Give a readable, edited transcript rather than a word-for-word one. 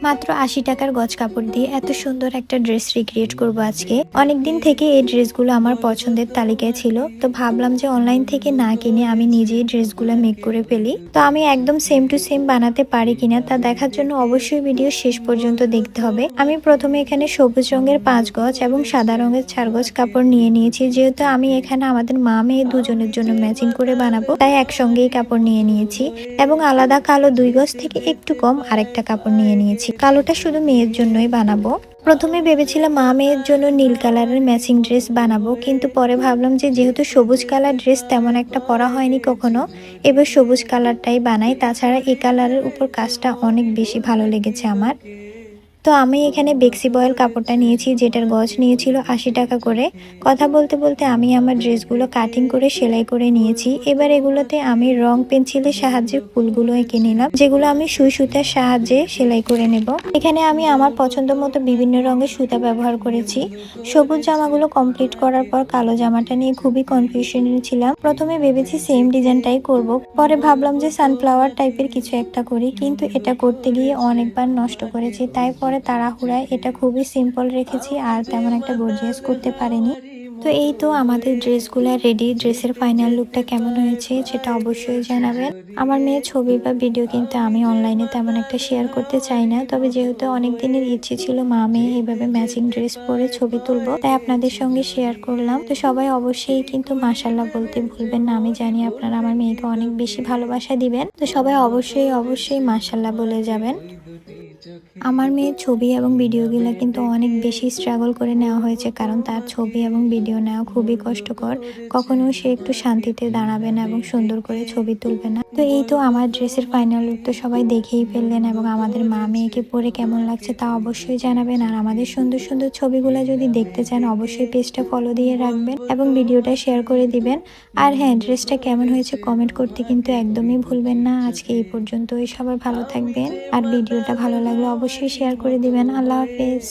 মাত্র ৮০ টাকার গজ কাপড় দিয়ে এত সুন্দর একটা ড্রেস রিক্রিয়েট করব আজকে। অনেকদিন থেকে এই ড্রেসগুলো আমার পছন্দের তালিকায় ছিল, তো ভাবলাম যে অনলাইন থেকে না কিনে আমি নিজেই ড্রেসগুলো মেক করে ফেলি। তো আমি একদম সেম টু সেম বানাতে পারি কিনা তা দেখার জন্য অবশ্যই ভিডিও শেষ পর্যন্ত দেখতে হবে। আমি প্রথমে এখানে সবুজ রঙের 5 গজ এবং সাদা রঙের 4 গজ কাপড় নিয়ে নিয়েছি। যেহেতু আমি এখানে আমাদের মা মেয়ে দুজনের জন্য ম্যাচিং করে বানাবো, তাই একসঙ্গেই কাপড় নিয়ে নিয়েছি এবং আলাদা কালো 2 গজ থেকে একটু কম আরেকটা কাপড় নিয়ে নিয়েছি। কালোটা শুধু মেয়ের জন্যই বানাবো। প্রথমে ভেবেছিলাম মা মেয়ের জন্য নীল কালারের ম্যাচিং ড্রেস বানাবো, কিন্তু পরে ভাবলাম যে যেহেতু সবুজ কালার ড্রেস তেমন একটা পরা হয়নি কখনো, এবার সবুজ কালারটাই বানাই। তাছাড়া এই কালারের উপর কাজটা অনেক বেশি ভালো লেগেছে আমার। তো আমি এখানে বেক্সি বয়েল কাপড়টা নিয়েছি, যেটার গজ নিয়েছিল ৮০ টাকা করে। কথা বলতে বলতে আমি আমার ড্রেসগুলো কাটিং করে সেলাই করে নিয়েছি। এবার এগুলোতে আমি রং পেন্সিলের সাহায্যে ফুলগুলো এঁকে নিলাম, যেগুলো আমি সুই সুতার সাহায্যে সেলাই করে নেব। এখানে আমি আমার পছন্দ মতো বিভিন্ন রঙের সুতা ব্যবহার করেছি। সবুজ জামাগুলো কমপ্লিট করার পর কালো জামাটা নিয়ে খুবই কনফিউশনে ছিলাম। প্রথমে ভেবেছি সেম ডিজাইনটাই করব, পরে ভাবলাম যে সানফ্লাওয়ার টাইপের কিছু একটা করি, কিন্তু এটা করতে গিয়ে অনেকবার নষ্ট করেছি। তাই পরে তাড়াহুড়ায় এটা খুবই সিম্পল রেখেছি, আর তেমন একটা গর্জিয়াস করতে পারিনি। তো এই তো আমাদের ড্রেসগুলো রেডি। ড্রেসের ফাইনাল লুকটা কেমন হয়েছে সেটা অবশ্যই জানাবেন। আমার মেয়ের ছবি বা ভিডিও কিন্তু আমি অনলাইনে তেমন একটা শেয়ার করতে চাই না, তবে যেহেতু অনেক দিনের ইচ্ছে ছিল মা মেয়ে এইভাবে ম্যাচিং ড্রেস পরে ছবি তুলবো, তাই আপনাদের সঙ্গে শেয়ার করলাম। তো সবাই অবশ্যই কিন্তু মাশাআল্লাহ বলতে ভুলবেন না। আমি জানি আপনারা আমার মেয়েকে অনেক বেশি ভালোবাসা দিবেন, তো সবাই অবশ্যই মাশাআল্লাহ বলে যাবেন। আমার মেয়ের ছবি এবং ভিডিওগুলো কিন্তু অনেক বেশি স্ট্রাগল করে নেওয়া হয়েছে, কারণ তার ছবি এবং ভিডিও নেওয়া খুবই কষ্টকর। কখনো সে একটু শান্তিতে দাঁড়াবে না এবং সুন্দর করে ছবি তুলবে না। তো এই তো আমার ড্রেসের ফাইনাল লুক তো সবাই দেখেই ফেললেন, এবং আমাদের মা মেয়েকে পরে কেমন লাগছে তা অবশ্যই জানাবেন। আর আমাদের সুন্দর সুন্দর ছবিগুলো যদি দেখতে চান অবশ্যই পেজটা ফলো দিয়ে রাখবেন এবং ভিডিওটা শেয়ার করে দিবেন। আর হ্যাঁ, ড্রেসটা কেমন হয়েছে কমেন্ট করতে কিন্তু একদমই ভুলবেন না। আজকে এই পর্যন্তই, সবাই ভালো থাকবেন, আর ভিডিওটা ভালো লাগলে অবশ্যই শেয়ার করে দিবেন। আল্লাহ হাফেজ।